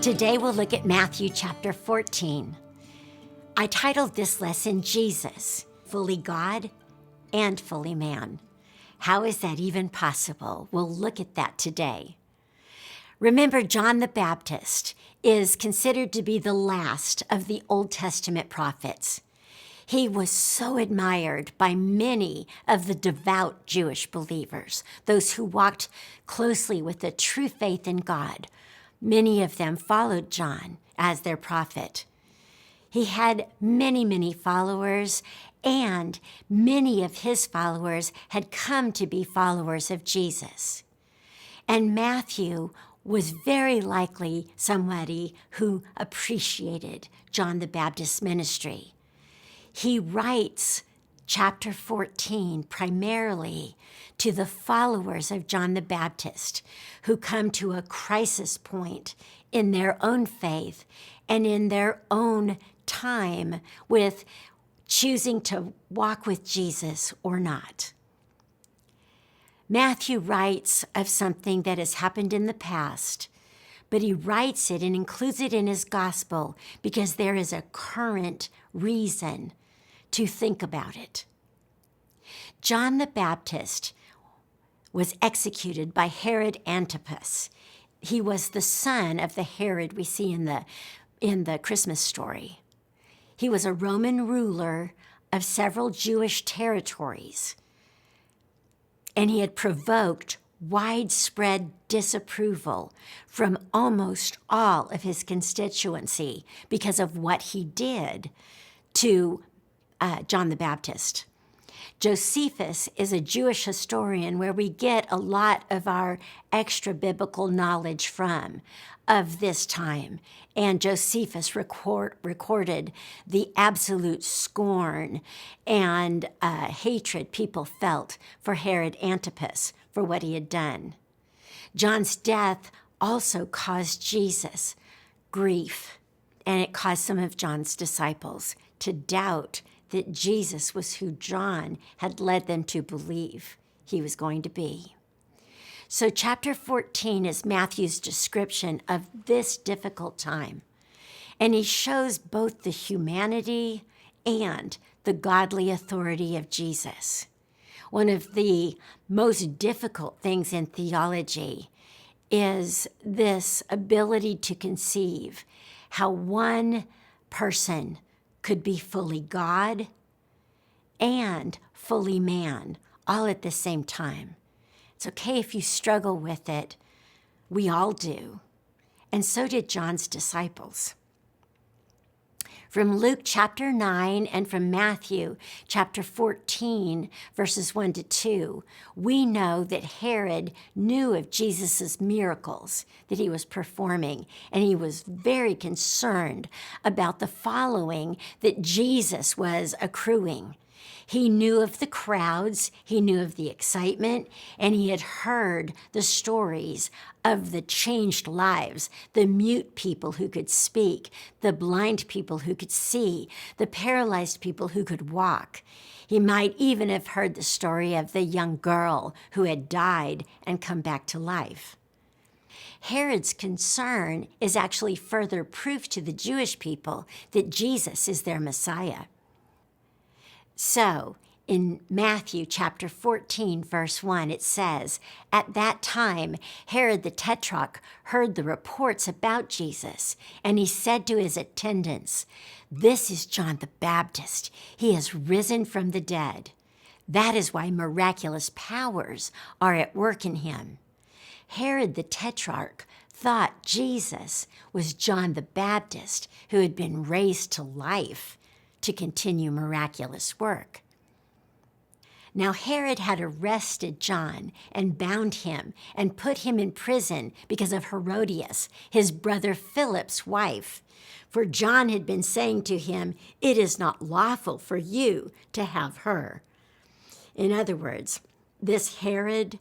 Today we'll look at Matthew chapter 14. I titled this lesson, Jesus, fully God and fully man. How is that even possible? We'll look at that today. Remember, John the Baptist is considered to be the last of the Old Testament prophets. He was so admired by many of the devout Jewish believers, those who walked closely with the true faith in God. Many of them followed John as their prophet. He had many followers, and many of his followers had come to be followers of Jesus. And Matthew was very likely somebody who appreciated John the Baptist's ministry. He writes chapter 14 primarily to the followers of John the Baptist who come to a crisis point in their own faith and in their own time with choosing to walk with Jesus or not. Matthew writes of something that has happened in the past, but he writes it and includes it in his gospel because there is a current reason to think about it. John the Baptist was executed by Herod Antipas. He was the son of the Herod we see in the Christmas story. He was a Roman ruler of several Jewish territories, and he had provoked widespread disapproval from almost all of his constituency because of what he did to John the Baptist. Josephus is a Jewish historian where we get a lot of our extra biblical knowledge from of this time. And Josephus recorded the absolute scorn and hatred people felt for Herod Antipas for what he had done. John's death also caused Jesus grief, and it caused some of John's disciples to doubt that Jesus was who John had led them to believe he was going to be. So chapter 14 is Matthew's description of this difficult time, and he shows both the humanity and the godly authority of Jesus. One of the most difficult things in theology is this ability to conceive how one person could be fully God and fully man, all at the same time. It's okay if you struggle with it. We all do. And so did John's disciples. From Luke chapter 9 and from Matthew chapter 14, verses 1 to 2, we know that Herod knew of Jesus' miracles that he was performing, and he was very concerned about the following that Jesus was accruing. He knew of the crowds, he knew of the excitement, and he had heard the stories of the changed lives, the mute people who could speak, the blind people who could see, the paralyzed people who could walk. He might even have heard the story of the young girl who had died and come back to life. Herod's concern is actually further proof to the Jewish people that Jesus is their Messiah. So, in Matthew chapter 14, verse 1, it says, "At that time, Herod the tetrarch heard the reports about Jesus, and he said to his attendants, 'This is John the Baptist. He has risen from the dead. That is why miraculous powers are at work in him.' Herod the tetrarch thought Jesus was John the Baptist who had been raised to life to continue miraculous work. Now Herod had arrested John and bound him and put him in prison because of Herodias, his brother Philip's wife. For John had been saying to him, 'It is not lawful for you to have her.'" In other words, this Herod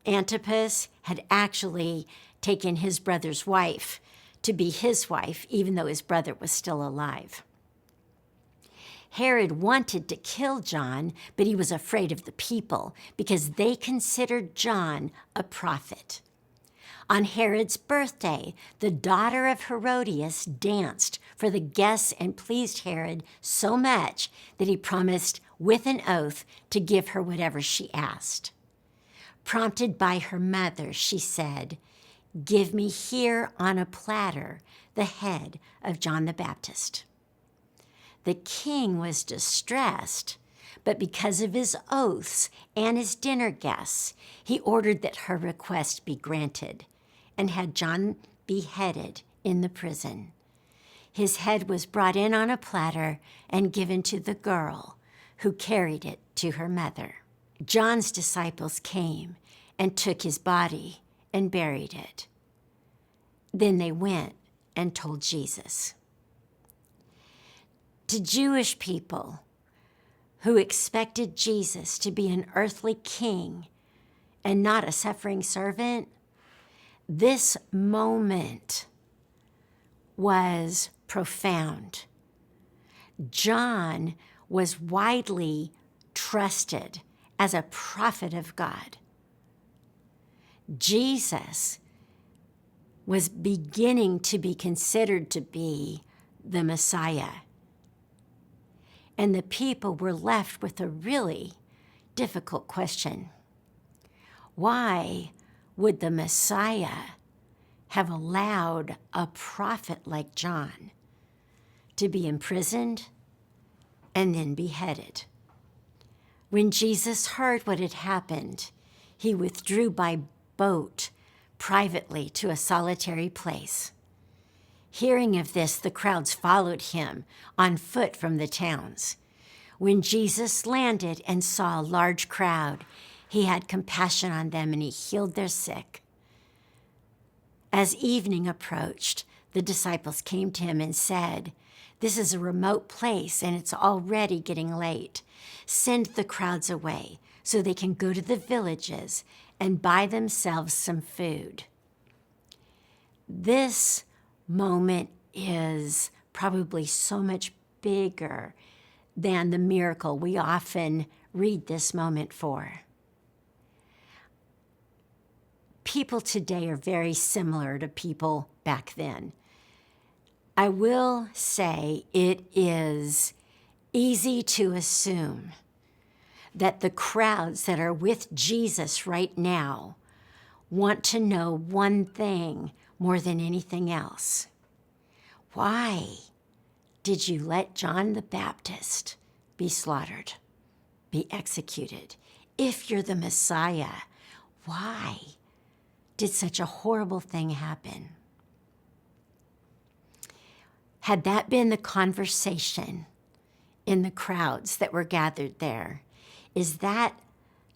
Antipas had actually taken his brother's wife to be his wife, even though his brother was still alive. Herod wanted to kill John, but he was afraid of the people because they considered John a prophet. On Herod's birthday, the daughter of Herodias danced for the guests and pleased Herod so much that he promised with an oath to give her whatever she asked. Prompted by her mother, she said, "Give me here on a platter the head of John the Baptist." The king was distressed, but because of his oaths and his dinner guests, he ordered that her request be granted and had John beheaded in the prison. His head was brought in on a platter and given to the girl, who carried it to her mother. John's disciples came and took his body and buried it. Then they went and told Jesus. To Jewish people who expected Jesus to be an earthly king and not a suffering servant, this moment was profound. John was widely trusted as a prophet of God. Jesus was beginning to be considered to be the Messiah. And the people were left with a really difficult question. Why would the Messiah have allowed a prophet like John to be imprisoned and then beheaded? When Jesus heard what had happened, he withdrew by boat privately to a solitary place. Hearing of this, the crowds followed him on foot from the towns. When Jesus landed and saw a large crowd, he had compassion on them and he healed their sick. As evening approached, the disciples came to him and said, "This is a remote place and it's already getting late. Send the crowds away so they can go to the villages and buy themselves some food." This moment is probably so much bigger than the miracle we often read this moment for. People today are very similar to people back then. I will say it is easy to assume that the crowds that are with Jesus right now want to know one thing more than anything else. Why did you let John the Baptist be slaughtered, be executed? If you're the Messiah, why did such a horrible thing happen? Had that been the conversation in the crowds that were gathered there, is that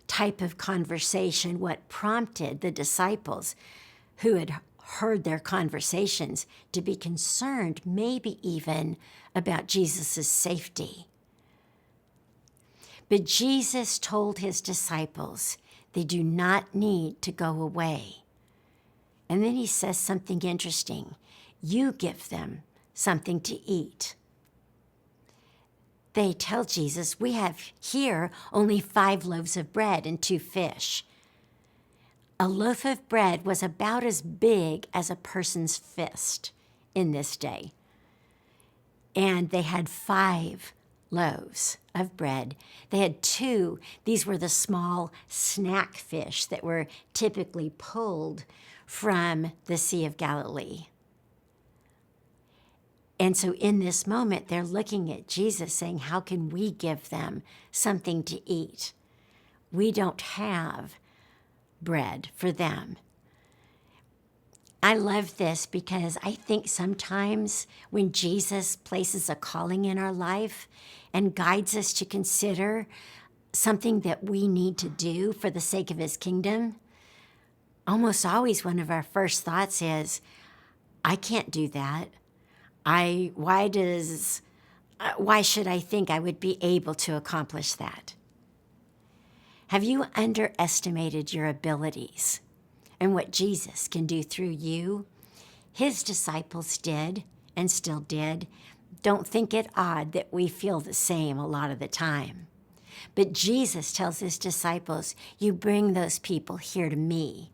type of conversation what prompted the disciples who had heard their conversations to be concerned, maybe even about Jesus' safety? But Jesus told his disciples they do not need to go away. And then he says something interesting. You give them something to eat. They tell Jesus, "We have here only 5 loaves of bread and 2 fish. A loaf of bread was about as big as a person's fist in this day. And they had 5 loaves of bread. They had 2. These were the small snack fish that were typically pulled from the Sea of Galilee. And so in this moment, they're looking at Jesus saying, how can we give them something to eat? We don't have bread for them. I love this because I think sometimes when Jesus places a calling in our life and guides us to consider something that we need to do for the sake of his kingdom, almost always one of our first thoughts is, I can't do that. Why should I think I would be able to accomplish that? Have you underestimated your abilities and what Jesus can do through you? His disciples did and still did. Don't think it odd that we feel the same a lot of the time. But Jesus tells his disciples, you bring those people here to me,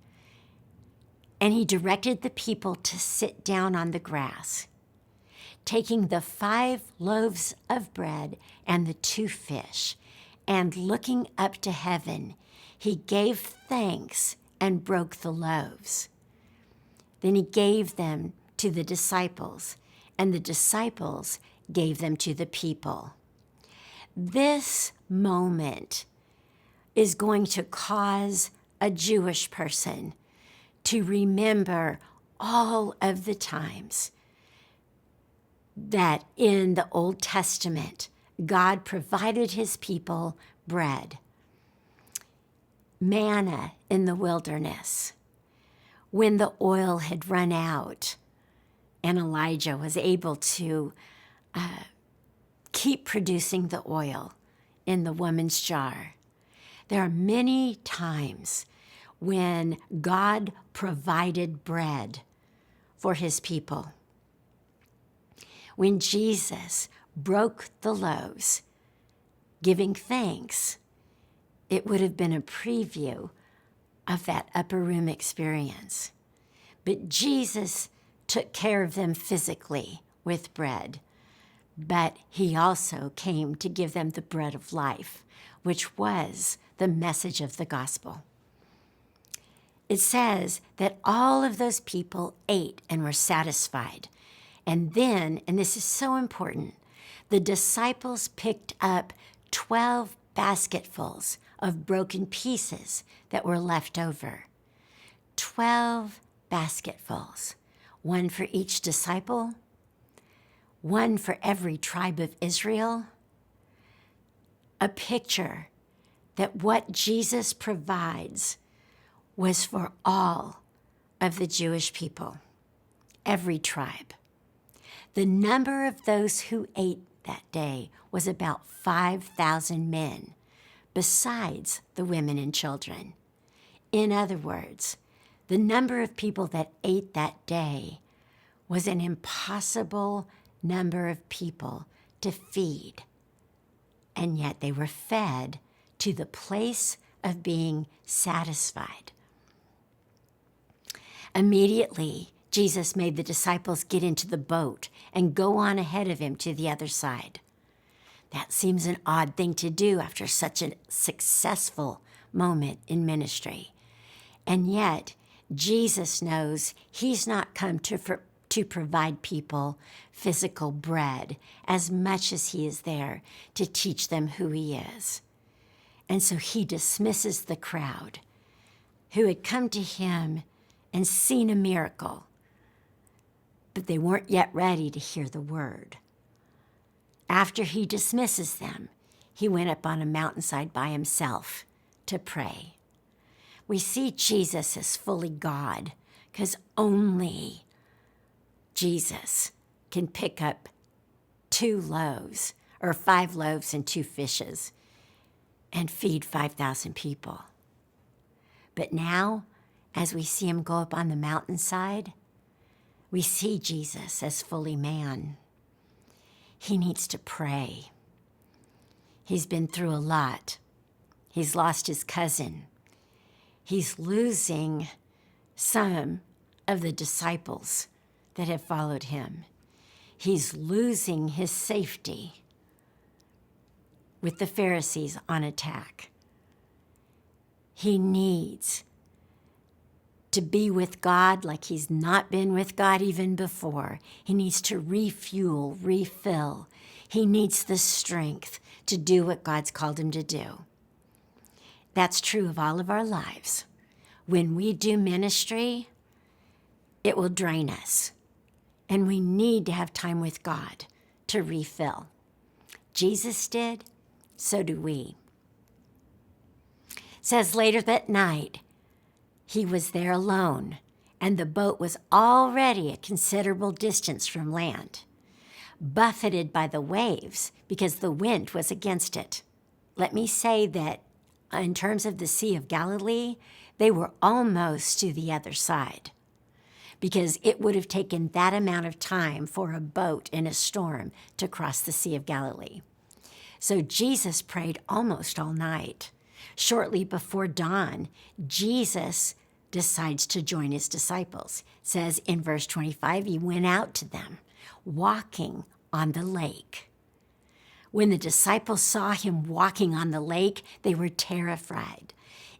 And he directed the people to sit down on the grass. Taking the 5 loaves of bread and the 2 fish, and looking up to heaven, he gave thanks and broke the loaves. Then he gave them to the disciples, and the disciples gave them to the people. This moment is going to cause a Jewish person to remember all of the times that in the Old Testament, God provided his people bread, manna in the wilderness, when the oil had run out, and Elijah was able to keep producing the oil in the woman's jar. There are many times when God provided bread for his people. When Jesus broke the loaves, giving thanks, it would have been a preview of that upper room experience. But Jesus took care of them physically with bread, but he also came to give them the bread of life, which was the message of the gospel. It says that all of those people ate and were satisfied. And then, and this is so important, the disciples picked up 12 basketfuls of broken pieces that were left over. 12 basketfuls, one for each disciple, one for every tribe of Israel. A picture that what Jesus provides was for all of the Jewish people, every tribe. The number of those who ate that day was about 5,000 men, besides the women and children. In other words, the number of people that ate that day was an impossible number of people to feed, and yet they were fed to the place of being satisfied. Immediately, Jesus made the disciples get into the boat and go on ahead of him to the other side. That seems an odd thing to do after such a successful moment in ministry. And yet, Jesus knows he's not come to provide people physical bread as much as he is there to teach them who he is. And so he dismisses the crowd who had come to him and seen a miracle, but they weren't yet ready to hear the word. After he dismisses them, he went up on a mountainside by himself to pray. We see Jesus as fully God because only Jesus can pick up 2 loaves or 5 loaves and 2 fishes and feed 5,000 people. But now, as we see him go up on the mountainside, we see Jesus as fully man. He needs to pray. He's been through a lot. He's lost his cousin. He's losing some of the disciples that have followed him. He's losing his safety with the Pharisees on attack. He needs to be with God like he's not been with God even before. He needs to refuel, refill. He needs the strength to do what God's called him to do. That's true of all of our lives. When we do ministry, it will drain us. And we need to have time with God to refill. Jesus did, so do we. It says later that night, he was there alone, and the boat was already a considerable distance from land, buffeted by the waves because the wind was against it. Let me say that in terms of the Sea of Galilee, they were almost to the other side because it would have taken that amount of time for a boat in a storm to cross the Sea of Galilee. So Jesus prayed almost all night. Shortly before dawn, Jesus decides to join his disciples. It says in verse 25, he went out to them, walking on the lake. When the disciples saw him walking on the lake, they were terrified.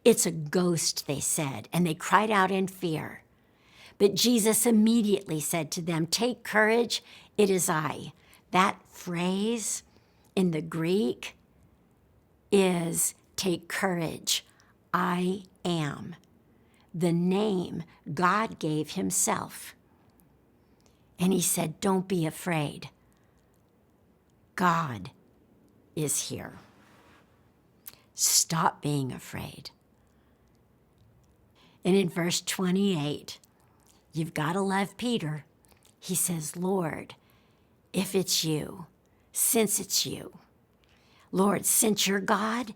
"It's a ghost," they said, and they cried out in fear. But Jesus immediately said to them, "Take courage, it is I." That phrase in the Greek is "take courage, I am," the name God gave himself. And he said, "Don't be afraid. God is here. Stop being afraid." And in verse 28, you've got to love Peter. He says, "Lord, if it's you, since it's you, Lord, since you're God,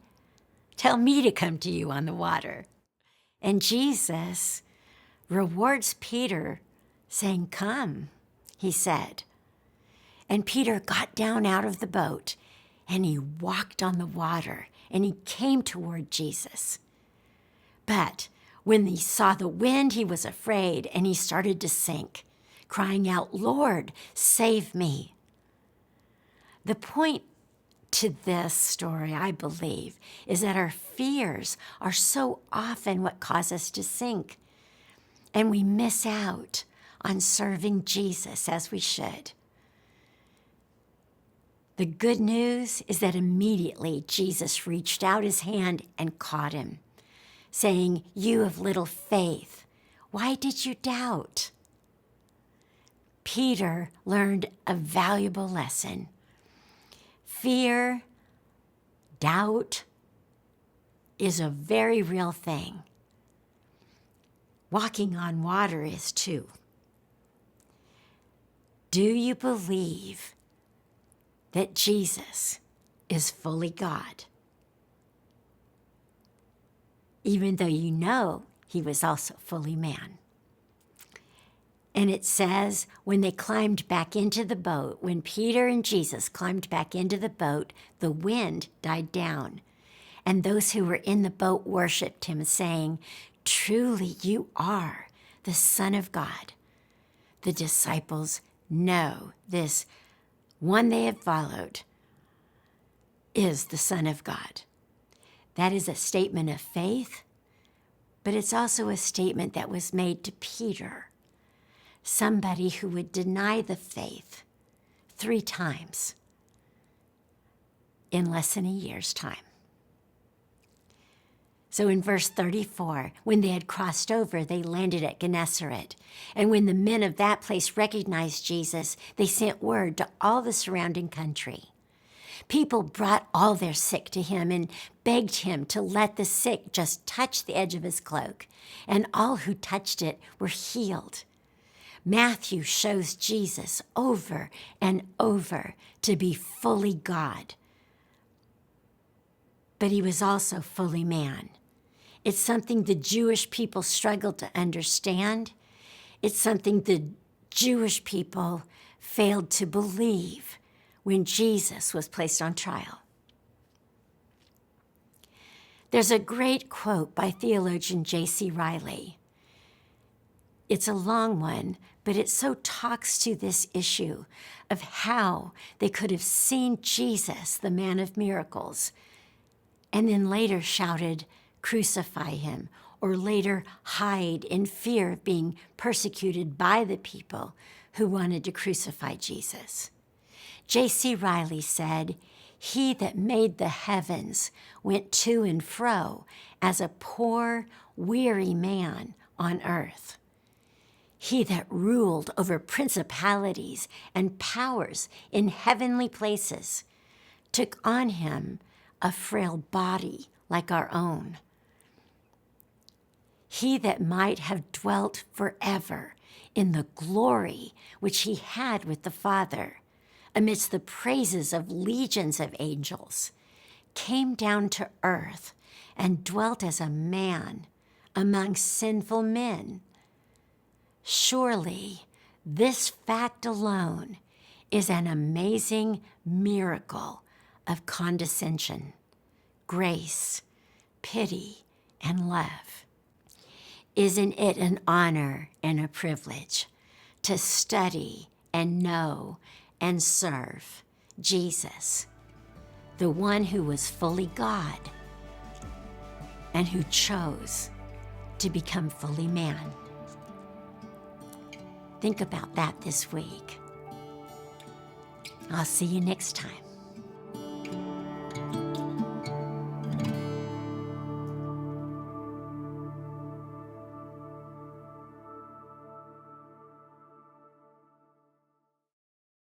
tell me to come to you on the water." And Jesus rewards Peter, saying, "Come," he said. And Peter got down out of the boat, and he walked on the water, and he came toward Jesus. But when he saw the wind, he was afraid, and he started to sink, crying out, "Lord, save me." The point to this story, I believe, is that our fears are so often what cause us to sink, and we miss out on serving Jesus as we should. The good news is that immediately Jesus reached out his hand and caught him, saying, "You of little faith, why did you doubt?" Peter learned a valuable lesson. Fear, doubt is a very real thing. Walking on water is too. Do you believe that Jesus is fully God, even though you know he was also fully man? And it says when they climbed back into the boat, when Peter and Jesus climbed back into the boat, the wind died down. And those who were in the boat worshiped him, saying, "Truly you are the Son of God." The disciples know this one they have followed is the Son of God. That is a statement of faith, but it's also a statement that was made to Peter, somebody who would deny the faith 3 times in less than a year's time. So in verse 34, when they had crossed over, they landed at Gennesaret. And when the men of that place recognized Jesus, they sent word to all the surrounding country. People brought all their sick to him and begged him to let the sick just touch the edge of his cloak. And all who touched it were healed. Matthew shows Jesus over and over to be fully God. But he was also fully man. It's something the Jewish people struggled to understand. It's something the Jewish people failed to believe when Jesus was placed on trial. There's a great quote by theologian J.C. Riley. It's a long one, but it so talks to this issue of how they could have seen Jesus, the man of miracles, and then later shouted, "Crucify him," or later hide in fear of being persecuted by the people who wanted to crucify Jesus. J.C. Riley said, "He that made the heavens went to and fro as a poor, weary man on earth. He that ruled over principalities and powers in heavenly places took on him a frail body like our own. He that might have dwelt forever in the glory which he had with the Father, amidst the praises of legions of angels, came down to earth and dwelt as a man among sinful men. Surely this fact alone is an amazing miracle of condescension, grace, pity, and love. Isn't it an honor and a privilege to study and know and serve Jesus, the one who was fully God and who chose to become fully man? Think about that this week. I'll see you next time.